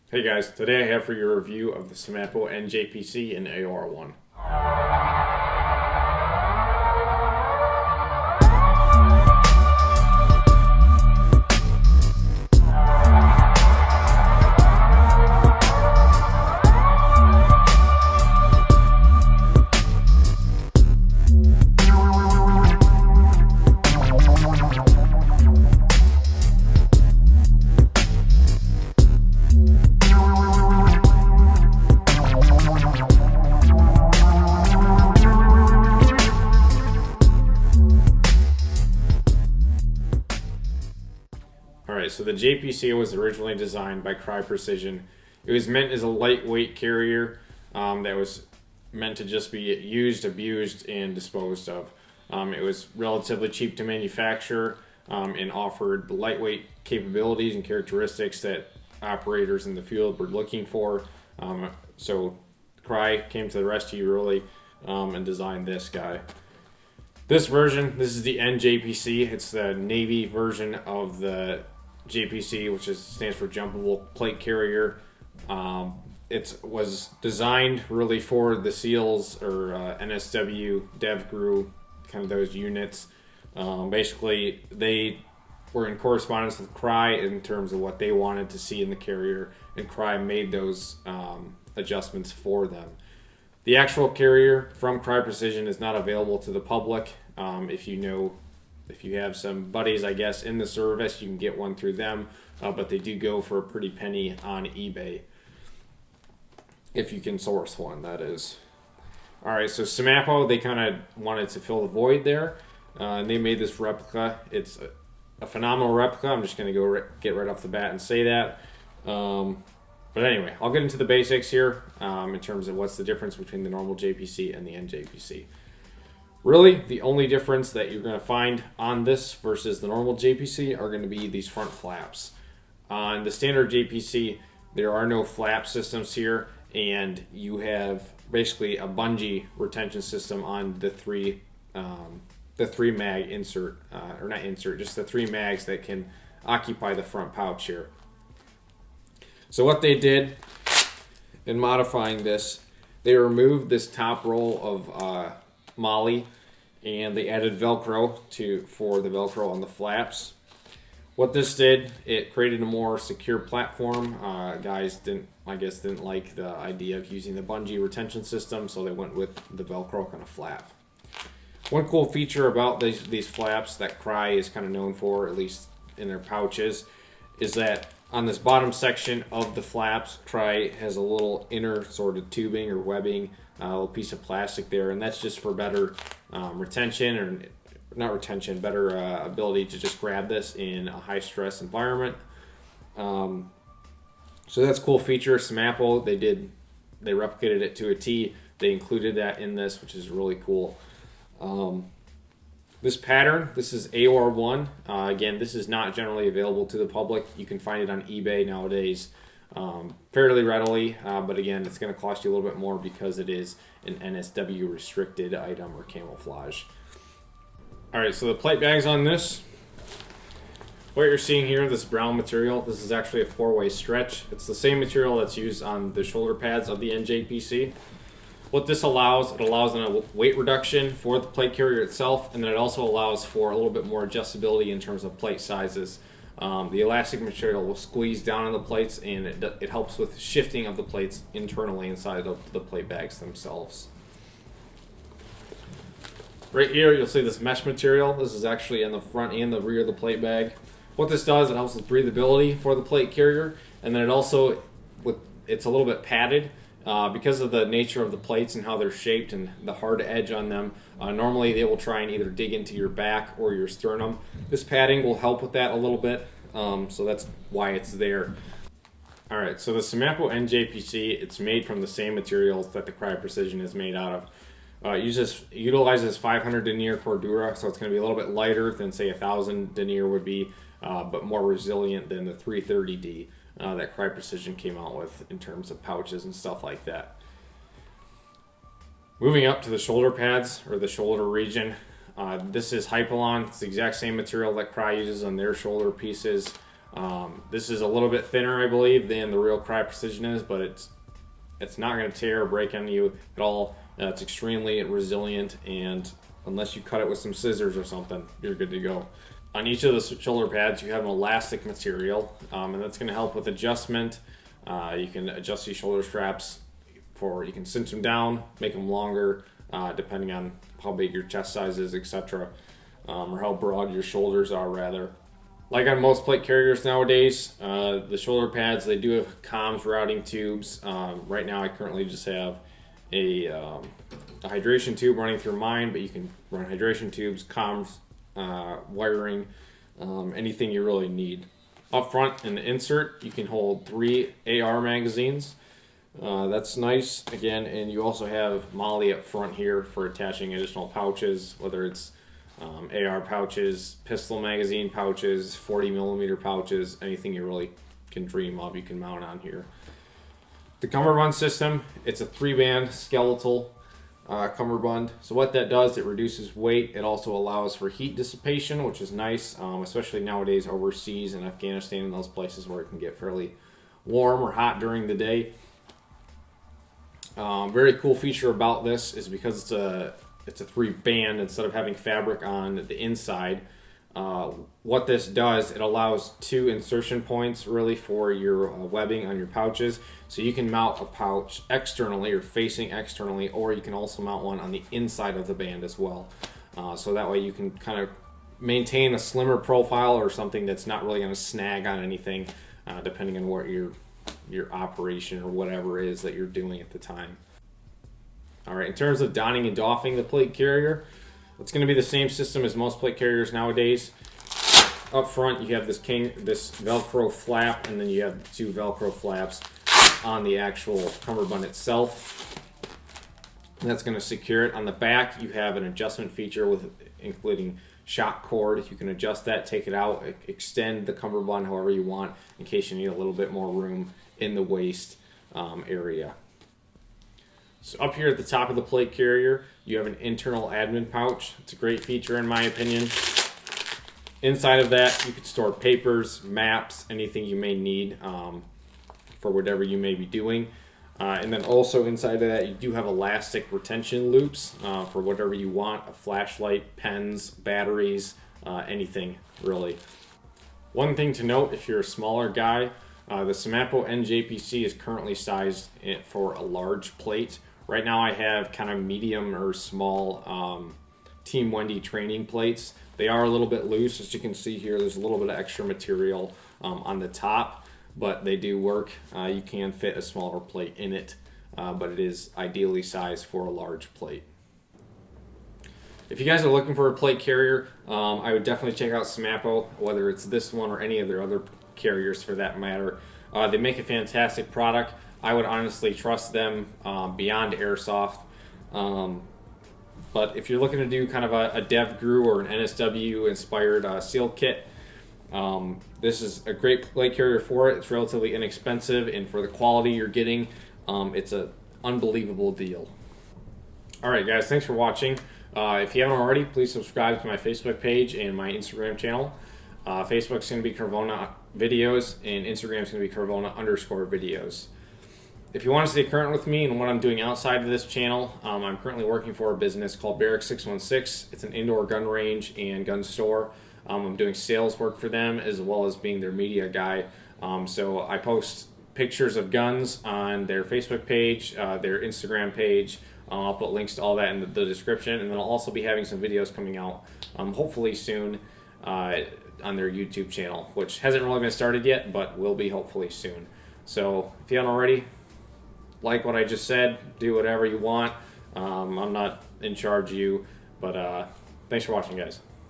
Hey guys, today I have for your review of the Semapo NJPC in AOR1. Alright, so the JPC was originally designed by Cry Precision. It was meant as a lightweight carrier that was meant to just be used, abused, and disposed of. It was relatively cheap to manufacture and offered the lightweight capabilities and characteristics that operators in the field were looking for. So Cry came to the rescue really and designed this guy. This version, this is the NJPC. It's the Navy version of the JPC, which stands for Jumpable Plate Carrier. It was designed really for the SEALs or NSW, DevGru, kind of those units. Basically, they were in correspondence with Cry in terms of what they wanted to see in the carrier, and Cry made those adjustments for them. The actual carrier from Cry Precision is not available to the public. If you have some buddies, I guess, in the service, you can get one through them, but they do go for a pretty penny on eBay. If you can source one, that is. Alright, so Semapo, they kind of wanted to fill the void there, and they made this replica. It's a phenomenal replica. I'm just going to get right off the bat and say that. But anyway, I'll get into the basics here in terms of what's the difference between the normal JPC and the NJPC. Really, the only difference that you're going to find on this versus the normal JPC are going to be these front flaps. On the standard JPC, there are no flap systems here, and you have basically a bungee retention system on the three mag insert, or not insert, just the three mags that can occupy the front pouch here. So what they did in modifying this, they removed this top roll of Molly, and they added Velcro for the Velcro on the flaps. What this did, it created a more secure platform. Guys didn't like the idea of using the bungee retention system, so they went with the Velcro kind of flap. One cool feature about these flaps that Cry is kind of known for, at least in their pouches, is that on this bottom section of the flaps, Cry has a little inner sort of tubing or webbing, a little piece of plastic there, and that's just for better retention, or not retention, better ability to just grab this in a high stress environment. So that's a cool feature. Semapo, they replicated it to a T. They included that in this, which is really cool. This pattern, this is AOR1. Again, this is not generally available to the public. You can find it on eBay nowadays fairly readily, but again, it's going to cost you a little bit more because it is an NSW restricted item or camouflage. Alright, so the plate bags on this, what you're seeing here, this brown material, this is actually a 4-way stretch. It's the same material that's used on the shoulder pads of the NJPC. What this allows, it allows a weight reduction for the plate carrier itself, and then it also allows for a little bit more adjustability in terms of plate sizes. The elastic material will squeeze down on the plates, and it helps with shifting of the plates internally inside of the plate bags themselves. Right here, you'll see this mesh material. This is actually in the front and the rear of the plate bag. What this does, it helps with breathability for the plate carrier, and then it's a little bit padded. Because of the nature of the plates and how they're shaped and the hard edge on them, normally they will try and either dig into your back or your sternum. This padding will help with that a little bit, so that's why it's there. Alright, so the Semapo NJPC, it's made from the same materials that the Cry Precision is made out of. Utilizes 500 denier Cordura, so it's going to be a little bit lighter than, say, 1,000 denier would be, but more resilient than the 330D. That Cry Precision came out with in terms of pouches and stuff like that. Moving up to the shoulder pads, or the shoulder region, this is Hypalon. It's the exact same material that Cry uses on their shoulder pieces. This is a little bit thinner, I believe, than the real Crye Precision is, but it's not going to tear or break on you at all. It's extremely resilient, and unless you cut it with some scissors or something, you're good to go. On each of the shoulder pads, you have an elastic material, and that's going to help with adjustment. You can adjust these shoulder straps you can cinch them down, make them longer, depending on how big your chest size is, etc., or how broad your shoulders are, rather. Like on most plate carriers nowadays, the shoulder pads, they do have comms routing tubes. Right now I currently just have a hydration tube running through mine, but you can run hydration tubes, comms, wiring, anything you really need. Up front in the insert, you can hold 3 AR magazines. That's nice, again, and you also have MOLLE up front here for attaching additional pouches, whether it's AR pouches, pistol magazine pouches, 40mm pouches, anything you really can dream of, you can mount on here. The cummerbund system, it's a 3-band skeletal cummerbund. So what that does, it reduces weight. It also allows for heat dissipation, which is nice, especially nowadays overseas in Afghanistan and those places where it can get fairly warm or hot during the day. Very cool feature about this is because it's a 3-band instead of having fabric on the inside. What this does, it allows 2 insertion points really for your webbing on your pouches. So you can mount a pouch externally or facing externally, or you can also mount one on the inside of the band as well. So that way you can kind of maintain a slimmer profile or something that's not really going to snag on anything, depending on what your operation or whatever it is that you're doing at the time. All right, in terms of donning and doffing the plate carrier, it's going to be the same system as most plate carriers nowadays. Up front, you have this Velcro flap, and then you have 2 Velcro flaps on the actual cummerbund itself. And that's going to secure it. On the back, you have an adjustment feature including shock cord. You can adjust that, take it out, extend the cummerbund however you want in case you need a little bit more room in the waist area. So up here at the top of the plate carrier, you have an internal admin pouch. It's a great feature in my opinion. Inside of that, you can store papers, maps, anything you may need for whatever you may be doing. And then also inside of that, you do have elastic retention loops for whatever you want, a flashlight, pens, batteries, anything really. One thing to note, if you're a smaller guy, the Semapo NJPC is currently sized for a large plate. Right now I have kind of medium or small Team Wendy training plates. They are a little bit loose, as you can see here. There's a little bit of extra material on the top, but they do work. You can fit a smaller plate in it, but it is ideally sized for a large plate. If you guys are looking for a plate carrier, I would definitely check out Semapo, whether it's this one or any of their other carriers for that matter. They make a fantastic product. I would honestly trust them beyond airsoft. But if you're looking to do kind of a DevGru or an NSW inspired seal kit, this is a great plate carrier for it. It's relatively inexpensive, and for the quality you're getting, it's an unbelievable deal. Alright guys, thanks for watching. If you haven't already, please subscribe to my Facebook page and my Instagram channel. Facebook's going to be Carvona Videos, and Instagram's going to be Carvona_videos. If you want to stay current with me and what I'm doing outside of this channel, I'm currently working for a business called Barracks 616. It's an indoor gun range and gun store. I'm doing sales work for them as well as being their media guy. So I post pictures of guns on their Facebook page, their Instagram page. I'll put links to all that in the description, and then I'll also be having some videos coming out hopefully soon on their YouTube channel, which hasn't really been started yet, but will be hopefully soon. So if you haven't already, like what I just said, do whatever you want. I'm not in charge of you, but thanks for watching, guys.